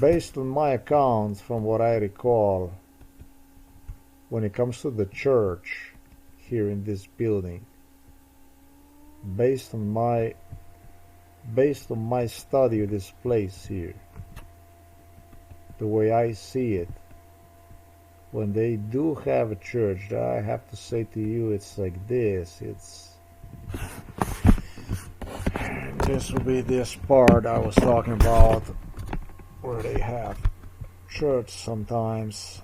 based on my accounts, from what I recall, when it comes to the church here in this building, based on my study of this place here, the way I see it, when they do have a church, I have to say to you, it's like this. This will be this part I was talking about, where they have church sometimes.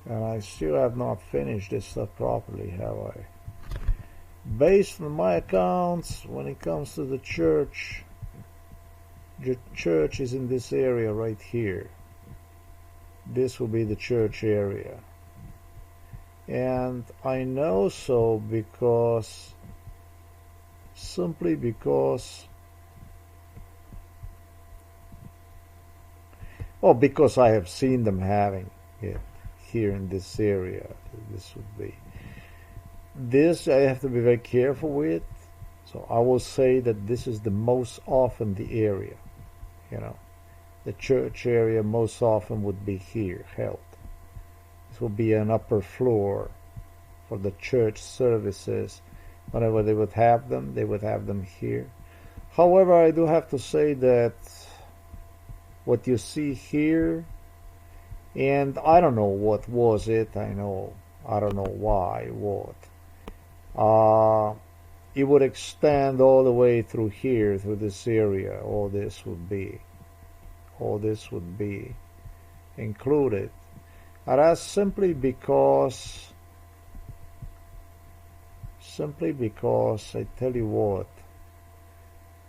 And I still have not finished this stuff properly, have I? Based on my accounts, when it comes to the church is in this area right here. This will be the church area. And I know so because, simply because, because I have seen them having it here in this area. This would be. This I have to be very careful with. So I will say that this is the most often the area. The church area most often would be here, held. This will be an upper floor for the church services. Whenever they would have them here. However, I do have to say that what you see here, and I don't know what was it, I don't know why, it would extend all the way through here, through this area. All this would be included. And that's simply because I tell you what,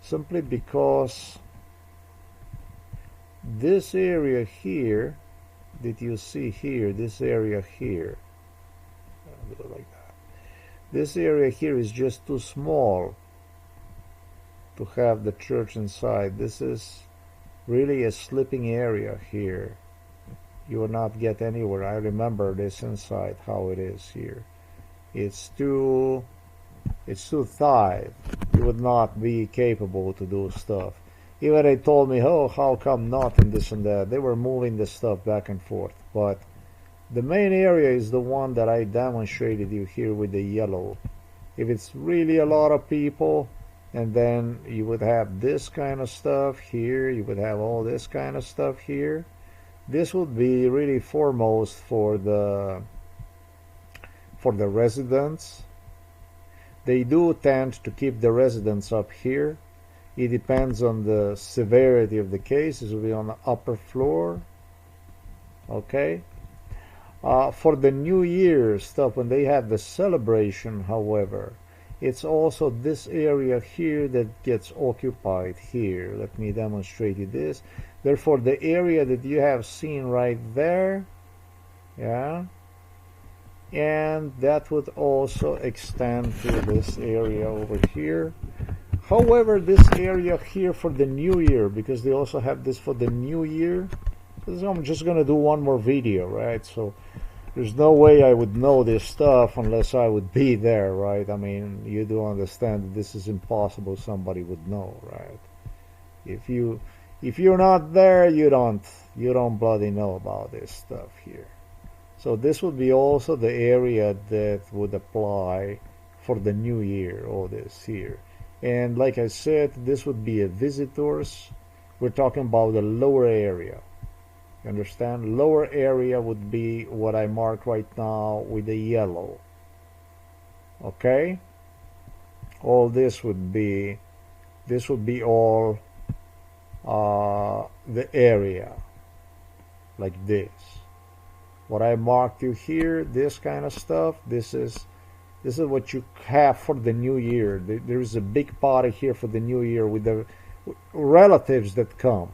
simply because this area here that you see here, this area here, I'll do it like that. This area here is just too small to have the church inside. This is really a sleeping area here. You will not get anywhere. I remember this inside, how it is here. It's too tight. You would not be capable to do stuff. Even they told me, how come not, and this and that. They were moving the stuff back and forth. But the main area is the one that I demonstrated you here with the yellow. If it's really a lot of people, and then you would have this kind of stuff here, you would have all this kind of stuff here. This would be really foremost for the residents. They do tend to keep the residents up here. It depends on the severity of the case. This will be on the upper floor. Okay. For the New Year stuff, when they have the celebration, however, it's also this area here that gets occupied here. Let me demonstrate you this. Therefore, the area that you have seen right there, yeah, and that would also extend to this area over here. However, this area here for the New Year, because they also have this for the New Year, I'm just going to do one more video, right? So there's no way I would know this stuff unless I would be there, right? I mean, you do understand that this is impossible somebody would know, right? If you're not there, you don't bloody know about this stuff here. So this would be also the area that would apply for the New Year, all this here. And like I said, this would be a visitors. We're talking about the lower area. You understand? Lower area would be what I mark right now with the yellow. Okay? All this would be all the area, like this. What I marked you here, this kind of stuff, this is what you have for the New Year. There is a big party here for the New Year with the relatives that come.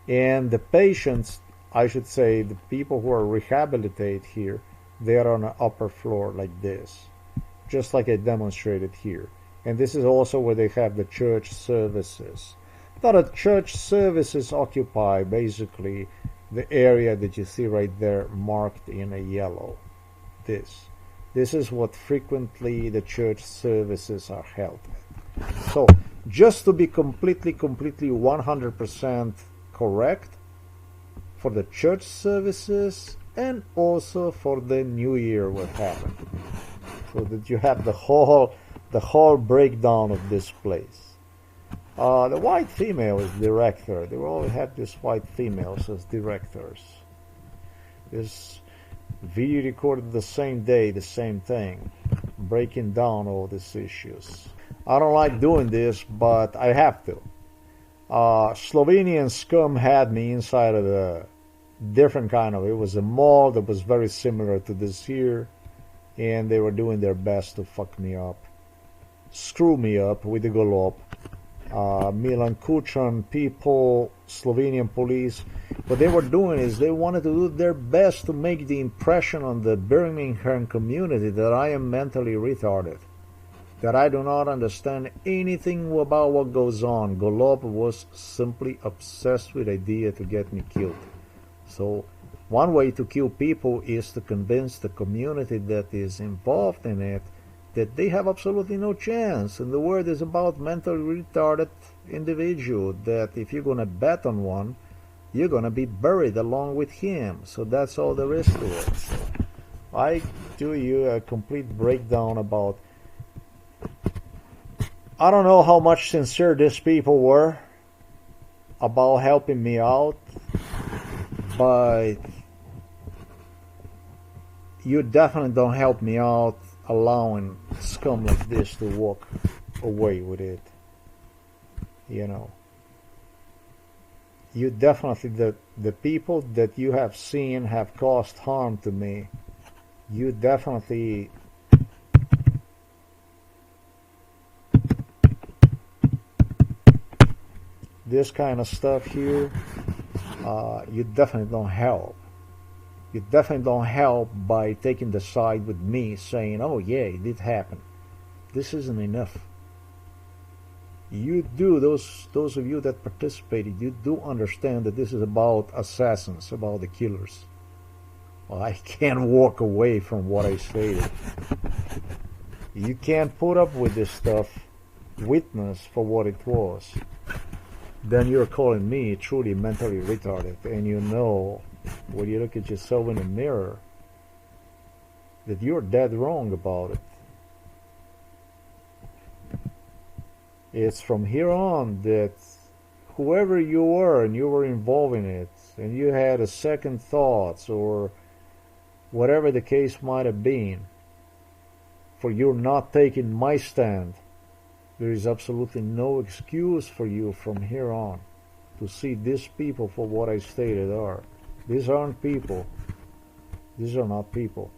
And the patients, I should say, the people who are rehabilitated here, they are on an upper floor like this, just like I demonstrated here. And this is also where they have the church services. Now the church services occupy basically the area that you see right there marked in a yellow. This. This is what frequently the church services are held. So, just to be completely 100% correct, for the church services and also for the New Year what happened, so that you have the whole breakdown of this place. The white female is director. They all had these white females as directors. This video recorded the same day, the same thing, breaking down all these issues. I don't like doing this, but I have to. Slovenian scum had me inside of a different kind of, it was a mall that was very similar to this here, and they were doing their best to fuck me up, screw me up with the golob. Milan Kuchan people, Slovenian police, what they were doing is they wanted to do their best to make the impression on the Birmingham community that I am mentally retarded, that I do not understand anything about what goes on. Golob was simply obsessed with the idea to get me killed. So one way to kill people is to convince the community that is involved in it that they have absolutely no chance. And the word is about mentally retarded individual, that if you're going to bet on one, you're going to be buried along with him. So that's all there is to it. So I do you a complete breakdown about, I don't know how much sincere these people were about helping me out, but you definitely don't help me out allowing scum like this to walk away with it. You know, you definitely, the people that you have seen have caused harm to me, you definitely this kind of stuff here, you definitely don't help. You definitely don't help by taking the side with me saying, oh yeah, it did happen. This isn't enough. You do, those of you that participated, you do understand that this is about assassins, about the killers. Well, I can't walk away from what I stated. You can't put up with this stuff, witness for what it was. Then you're calling me truly mentally retarded, and you know, when you look at yourself in the mirror, that you're dead wrong about it. It's from here on that whoever you were and you were involved in it, and you had a second thoughts or whatever the case might have been, for you not taking my stand, there is absolutely no excuse for you from here on to see these people for what I stated are. These aren't people. These are not people.